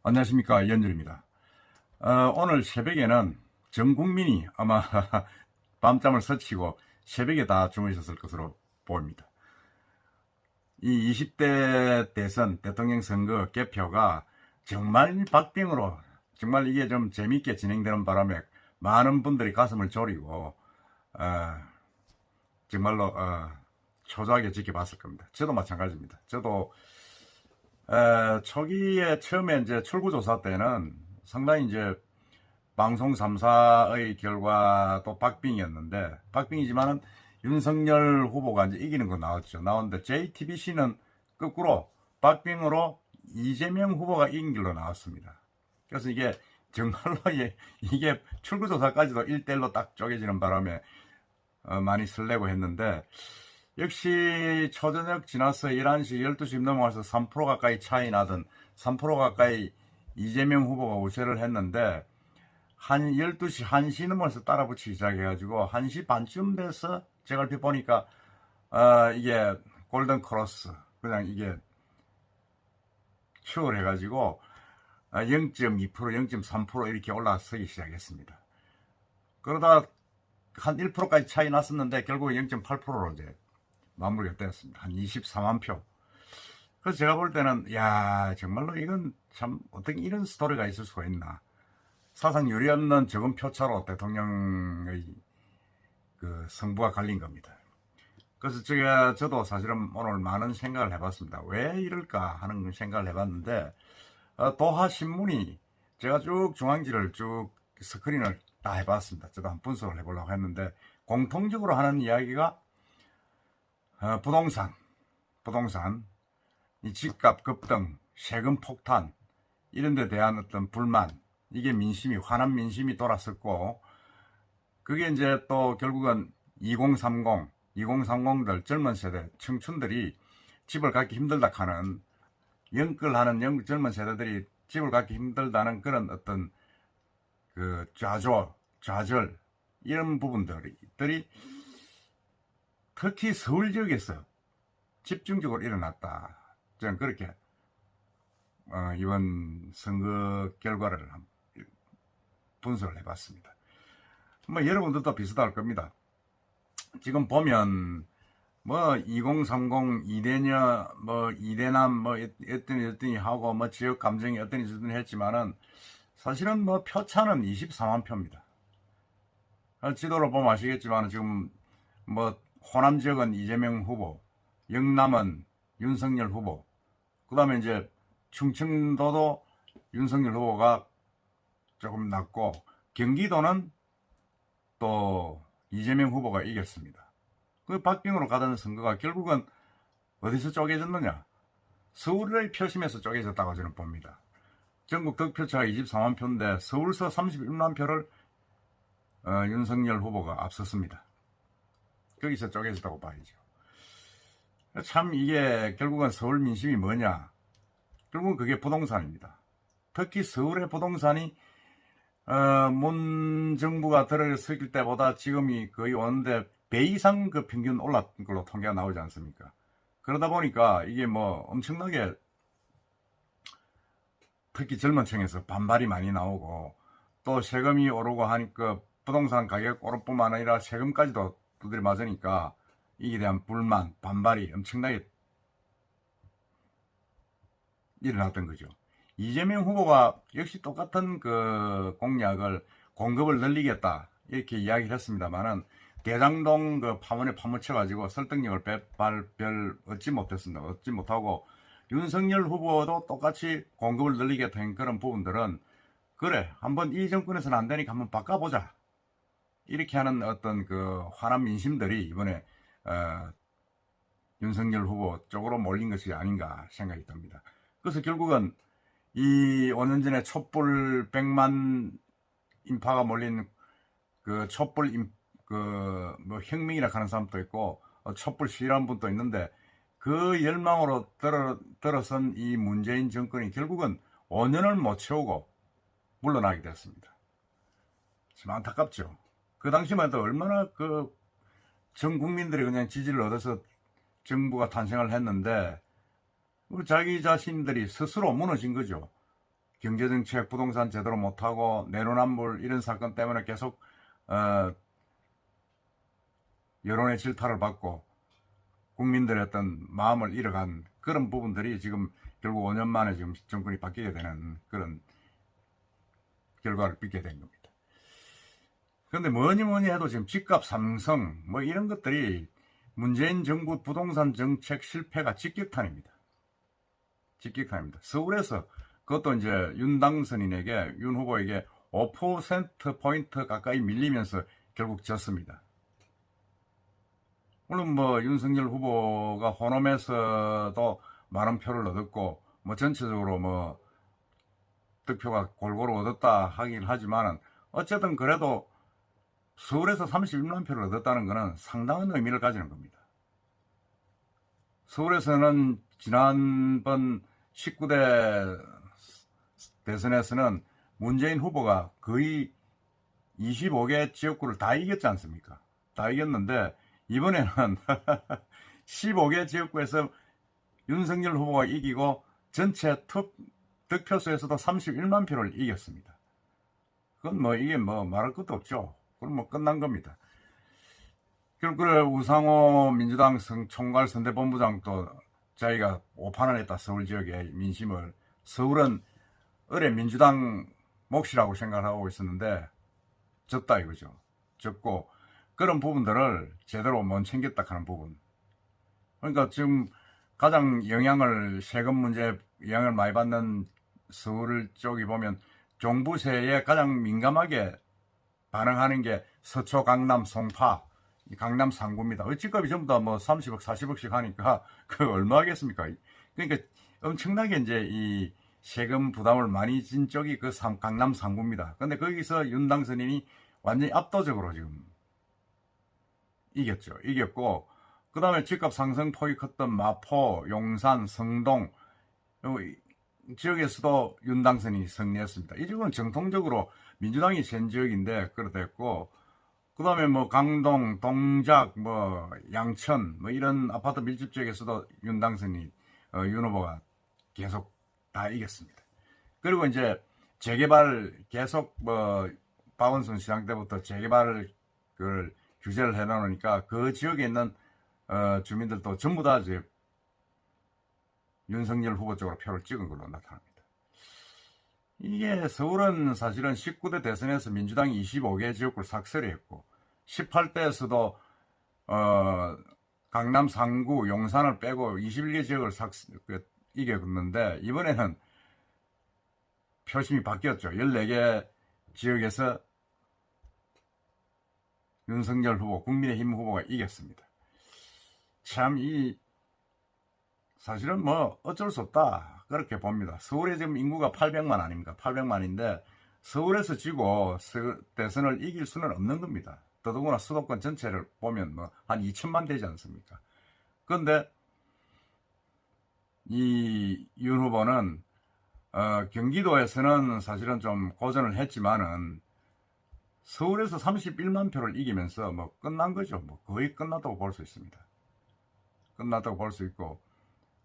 안녕하십니까, 연준입니다. 오늘 새벽에는 전 국민이 아마 밤잠을 설치고 새벽에 다 주무셨을 것으로 보입니다. 이 20대 대선 대통령 선거 개표가 정말 박빙으로, 정말 이게 좀 재밌게 진행되는 바람에 많은 분들이 가슴을 졸이고 정말로 초조하게 지켜봤을 겁니다. 저도 마찬가지입니다. 저도 초기에 처음에 이제 출구조사 때는 상당히 이제 방송 3사의 결과도 박빙이었는데, 박빙이지만은 윤석열 후보가 이제 이기는 거 나왔죠. 나왔는데 JTBC는 거꾸로 박빙으로 이재명 후보가 이긴 길로 나왔습니다. 그래서 이게 정말로 이게 출구조사까지도 1대1로 딱 쪼개지는 바람에 많이 설레고 했는데, 역시 초저녁 지나서 11시, 12시 넘어가서 3% 가까이 차이 나던 3% 가까이 이재명 후보가 우세를 했는데, 한 12시, 1시 넘어서 따라 붙이기 시작해가지고 1시 반쯤 돼서 제가 얼핏 보니까 이게 골든 크로스, 그냥 이게 추월 해가지고 0.2%, 0.3% 이렇게 올라서기 시작했습니다. 그러다 한 1%까지 차이 났었는데 결국 0.8%로 이제 마무리가 되었습니다. 한 24만 표. 그래서 제가 볼 때는 야, 정말로 이건 참 어떻게 이런 스토리가 있을 수가 있나. 사상 유례 없는 적은 표차로 대통령의 그 승부가 갈린 겁니다. 그래서 저도 사실은 오늘 많은 생각을 해봤습니다. 왜 이럴까 하는 생각을 해봤는데, 도하신문이 제가 쭉 중앙지를 쭉 스크린을 다 해봤습니다. 저도 한 분석을 해보려고 했는데, 공통적으로 하는 이야기가 부동산, 이 집값 급등, 세금 폭탄, 이런 데 대한 어떤 불만, 이게 민심이, 화난 민심이 돌았었고, 그게 이제 또 결국은 2030들, 젊은 세대, 청춘들이 집을 갖기 힘들다 하는, 영끌하는 젊은 세대들이 집을 갖기 힘들다는 그런 어떤 그 좌절, 이런 부분들이 특히 서울 지역에서 집중적으로 일어났다. 저는 그렇게 이번 선거 결과를 분석을 해봤습니다. 뭐 여러분들도 비슷할 겁니다. 지금 보면 뭐 2030 이대녀 뭐 이대남 뭐 어떠니 하고 뭐 지역 감정이 어떠니 저떠니 했지만은 사실은 뭐 표차는 24만 표입니다. 지도로 보면 아시겠지만 지금 뭐 호남 지역은 이재명 후보, 영남은 윤석열 후보, 그 다음에 이제 충청도도 윤석열 후보가 조금 낮고, 경기도는 또 이재명 후보가 이겼습니다. 그 박빙으로 가던 선거가 결국은 어디서 쪼개졌느냐? 서울의 표심에서 쪼개졌다고 저는 봅니다. 전국 득표차가 24만 표인데 서울서 31만 표를 윤석열 후보가 앞섰습니다. 거기서 쪼개졌다고 봐야죠. 참 이게 결국은 서울 민심이 뭐냐? 결국은 그게 부동산입니다. 특히 서울의 부동산이 문 정부가 들어섰을 때보다 지금이 거의 오는데 배 이상 그 평균 올랐던 걸로 통계가 나오지 않습니까? 그러다 보니까 이게 뭐 엄청나게 특히 젊은 층에서 반발이 많이 나오고, 또 세금이 오르고 하니까 부동산 가격 오를 뿐만 아니라 세금까지도 두드려 맞으니까 이에 대한 불만, 반발이 엄청나게 일어났던 거죠. 이재명 후보가 역시 똑같은 그 공약을, 공급을 늘리겠다 이렇게 이야기를 했습니다만은 대장동 그 파문에 파묻혀가지고 설득력을 별 얻지 못했습니다. 얻지 못하고, 윤석열 후보도 똑같이 공급을 늘리겠다는 그런 부분들은 그래 한번 이 정권에서는 안 되니까 한번 바꿔보자 이렇게 하는 어떤 그 화난 민심들이 이번에 윤석열 후보 쪽으로 몰린 것이 아닌가 생각이 듭니다. 그래서 결국은 이 5년 전에 촛불 100만 인파가 몰린 그 촛불 뭐 혁명이라 하는 사람도 있고 촛불 시위라는 분도 있는데, 그 열망으로 들어선 이 문재인 정권이 결국은 5년을 못 채우고 물러나게 됐습니다. 참 안타깝죠. 그 당시만 해도 얼마나 그 전 국민들이 그냥 지지를 얻어서 정부가 탄생을 했는데 자기 자신들이 스스로 무너진 거죠. 경제정책, 부동산 제대로 못하고 내로남불 이런 사건 때문에 계속 여론의 질타를 받고 국민들의 어떤 마음을 잃어간 그런 부분들이 지금 결국 5년 만에 지금 정권이 바뀌게 되는 그런 결과를 빚게 된 겁니다. 그런데 뭐니 해도 지금 집값 상승 뭐 이런 것들이 문재인 정부 부동산 정책 실패가 직격탄입니다. 서울에서 그것도 이제 윤 당선인에게, 윤 후보에게 5%포인트 가까이 밀리면서 결국 졌습니다. 물론 뭐 윤석열 후보가 호남에서도 많은 표를 얻었고 뭐 전체적으로 뭐 득표가 골고루 얻었다 하긴 하지만은 어쨌든 그래도 서울에서 31만 표를 얻었다는 것은 상당한 의미를 가지는 겁니다. 서울에서는 지난번 19대 대선에서는 문재인 후보가 거의 25개 지역구를 다 이겼지 않습니까? 다 이겼는데 이번에는 15개 지역구에서 윤석열 후보가 이기고 전체 득표수에서도 31만 표를 이겼습니다. 그건 뭐 이게 뭐 말할 것도 없죠. 그럼 뭐 끝난 겁니다. 결국 우상호 민주당 총괄 선대본부장도 자기가 오판을 했다. 서울 지역의 민심을. 서울은 을의 민주당 몫이라고 생각하고 있었는데 졌다 이거죠. 졌고 그런 부분들을 제대로 못 챙겼다 하는 부분. 그러니까 지금 가장 세금 문제에 영향을 많이 받는 서울 쪽이 보면 종부세에 가장 민감하게 반응하는 게 서초, 강남, 송파, 강남 상구입니다. 집값이 전부 다 뭐 30억, 40억씩 하니까 그 얼마 하겠습니까? 그러니까 엄청나게 이제 이 세금 부담을 많이 진 쪽이 그 강남 상구입니다. 근데 거기서 윤 당선인이 완전히 압도적으로 지금 이겼죠. 이겼고, 그 다음에 집값 상승 폭이 컸던 마포, 용산, 성동 지역에서도 윤 당선인이 승리했습니다. 이 지역은 정통적으로 민주당이 센 지역인데 그렇됐고, 그 다음에 뭐 강동, 동작, 뭐 양천 뭐 이런 아파트 밀집 지역에서도 윤 당선인, 윤 후보가 계속 다 이겼습니다. 그리고 이제 재개발 계속 뭐 박원순 시장 때부터 재개발을 그걸 규제를 해놓으니까 그 지역에 있는 주민들도 전부 다 이제 윤석열 후보 쪽으로 표를 찍은 걸로 나타납니다. 이게 서울은 사실은 19대 대선에서 민주당이 25개 지역구를 삭설했고 18대에서도 강남 상구, 용산을 빼고 21개 지역을 이겼는데 이번에는 표심이 바뀌었죠. 14개 지역에서 윤석열 후보, 국민의힘 후보가 이겼습니다. 참 사실은 뭐 어쩔 수 없다 그렇게 봅니다. 서울에 지금 인구가 800만 아닙니까? 800만인데 서울에서 지고 대선을 이길 수는 없는 겁니다. 더더구나 수도권 전체를 보면 뭐 한 2천만 되지 않습니까? 그런데 이 윤 후보는 경기도에서는 사실은 좀 고전을 했지만은 서울에서 31만 표를 이기면서 뭐 끝난 거죠. 뭐 거의 끝났다고 볼 수 있습니다. 끝났다고 볼 수 있고,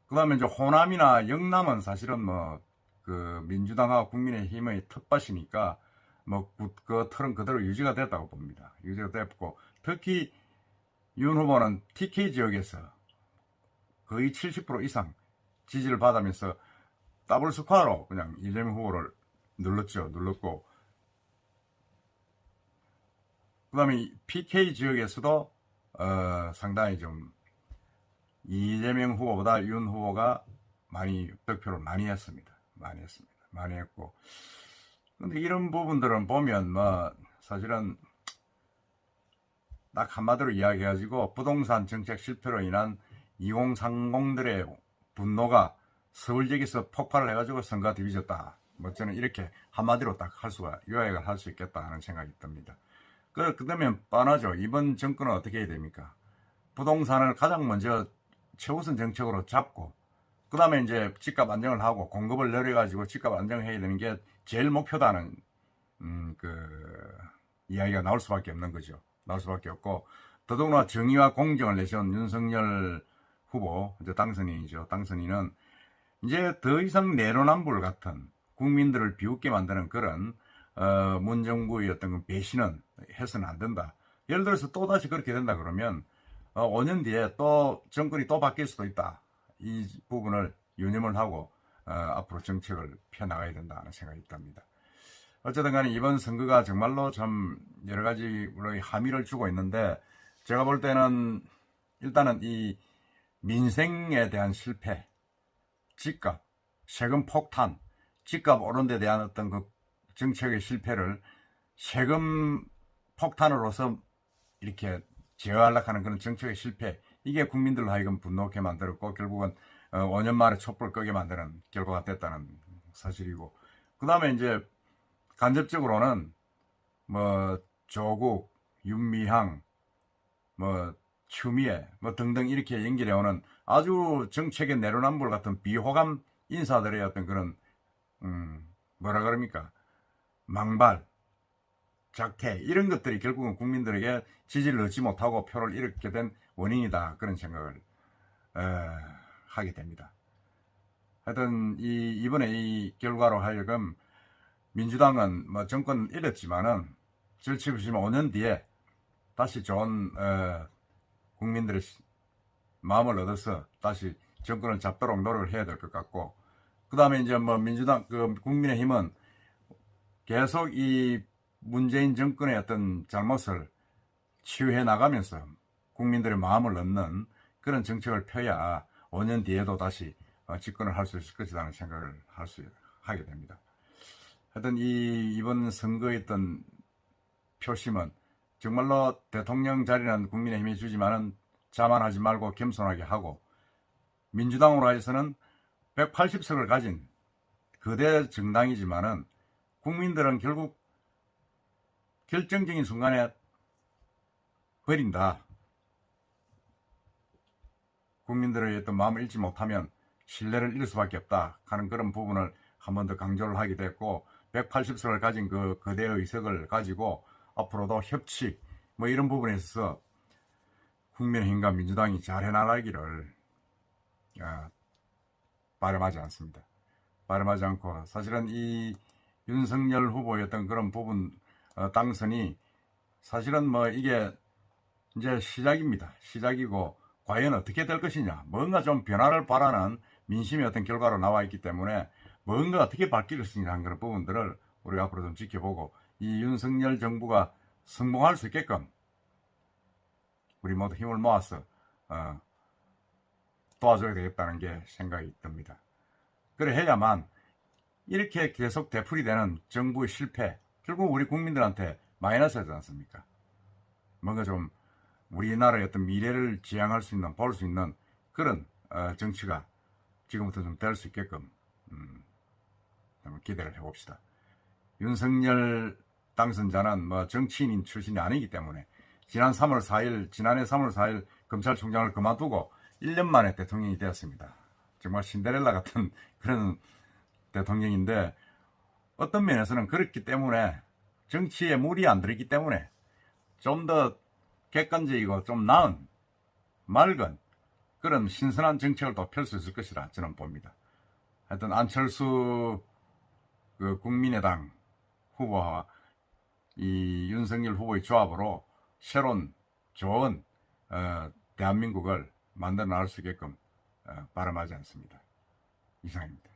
그 다음에 이제 호남이나 영남은 사실은 뭐 그 민주당하고 국민의힘의 텃밭이니까 뭐 그 틀은 그대로 유지가 됐다고 봅니다. 유지가 됐고, 특히 윤 후보는 TK 지역에서 거의 70% 이상 지지를 받으면서 더블 스코어로 그냥 이재명 후보를 눌렀고, 그 다음에 PK 지역에서도 상당히 좀 이재명 후보보다 윤 후보가 득표를 많이 했습니다. 많이 했고. 근데 이런 부분들은 보면 뭐 사실은 딱 한마디로 이야기해가지고 부동산 정책 실패로 인한 2030들의 분노가 서울 지역에서 폭발을 해가지고 선거가 뒤집어졌다. 뭐 저는 이렇게 한마디로 딱 요약을 할 수 있겠다 하는 생각이 듭니다. 그러면 뻔하죠. 이번 정권은 어떻게 해야 됩니까? 부동산을 가장 먼저 최우선 정책으로 잡고, 그 다음에 이제 집값 안정을 하고 공급을 늘려가지고 집값 안정해야 되는 게 제일 목표다는 이야기가 나올 수밖에 없는 거죠. 나올 수밖에 없고, 더더구나 정의와 공정을 내세운 윤석열 후보, 이제 당선인이죠. 당선인은 이제 더 이상 내로남불 같은 국민들을 비웃게 만드는 그런 문정부의 어떤 그 배신은 해서는 안 된다. 예를 들어서 또다시 그렇게 된다 그러면 5년 뒤에 또 정권이 또 바뀔 수도 있다. 이 부분을 유념을 하고 앞으로 정책을 펴나가야 된다는 생각이 듭니다. 어쨌든 간에 이번 선거가 정말로 참 여러 가지 함의를 주고 있는데, 제가 볼 때는 일단은 이 민생에 대한 실패, 집값, 세금 폭탄, 집값 오른 데 대한 어떤 그 정책의 실패를 세금 폭탄으로서 이렇게 제어하려고 하는 그런 정책의 실패, 이게 국민들로 하여금 분노하게 만들었고 결국은 5년 만에 촛불 끄게 만드는 결과가 됐다는 사실이고, 그 다음에 이제 간접적으로는 뭐 조국, 윤미향, 뭐 추미애 뭐 등등 이렇게 연결해오는 아주 정책의 내로남불 같은 비호감 인사들의 어떤 그런 뭐라 그럽니까, 망발, 작태, 이런 것들이 결국은 국민들에게 지지를 얻지 못하고 표를 잃게 된 원인이다, 그런 생각을 하게 됩니다. 하여튼 이번에 이 결과로 하여금 민주당은 뭐 정권 잃었지만은 절치부심 5년 뒤에 다시 좋은 국민들의 마음을 얻어서 다시 정권을 잡도록 노력을 해야 될 것 같고, 그 다음에 이제 뭐 민주당, 국민의힘은 계속 이 문재인 정권의 어떤 잘못을 치유해 나가면서 국민들의 마음을 얻는 그런 정책을 펴야 5년 뒤에도 다시 집권을 할 수 있을 것이라는 생각을 하게 됩니다. 하여튼 이번 선거에 있던 표심은 정말로 대통령 자리는 국민의힘이 주지만은 자만하지 말고 겸손하게 하고, 민주당으로 해서는 180석을 가진 거대 정당이지만은 국민들은 결국 결정적인 순간에 버린다. 국민들의 어떤 마음을 잃지 못하면 신뢰를 잃을 수밖에 없다 하는 그런 부분을 한 번 더 강조를 하게 됐고, 180석을 가진 그 거대의 의석을 가지고 앞으로도 협치 뭐 이런 부분에 있어서 국민의힘과 민주당이 잘 해나가기를 바람하지 않습니다. 바람하지 않고, 사실은 이 윤석열 후보였던 그런 부분 당선이 사실은 뭐 이게 이제 시작입니다. 시작이고 과연 어떻게 될 것이냐, 뭔가 좀 변화를 바라는 민심의 어떤 결과로 나와 있기 때문에 뭔가 어떻게 바뀔 것이냐 하는 그런 부분들을 우리가 앞으로 좀 지켜보고, 이 윤석열 정부가 성공할 수 있게끔 우리 모두 힘을 모아서 도와줘야 되겠다는 게 생각이 듭니다. 그래 해야만 이렇게 계속 되풀이되는 정부의 실패, 결국 우리 국민들한테 마이너스지 않습니까? 뭔가 좀 우리나라의 어떤 미래를 지향할 수 있는, 볼 수 있는 그런 정치가 지금부터 좀 될 수 있게끔 한번 기대를 해봅시다. 윤석열 당선자는 뭐 정치인인 출신이 아니기 때문에 지난해 3월 4일 검찰총장을 그만두고 1년 만에 대통령이 되었습니다. 정말 신데렐라 같은 그런 대통령인데, 어떤 면에서는 그렇기 때문에 정치에 물이 안 들었기 때문에 좀 더 객관적이고 좀 나은 맑은 그런 신선한 정책을 더 펼 수 있을 것이라 저는 봅니다. 하여튼 안철수 국민의당 후보와 이 윤석열 후보의 조합으로 새로운 좋은 대한민국을 만들어 나갈 수 있게끔 바람하지 않습니다. 이상입니다.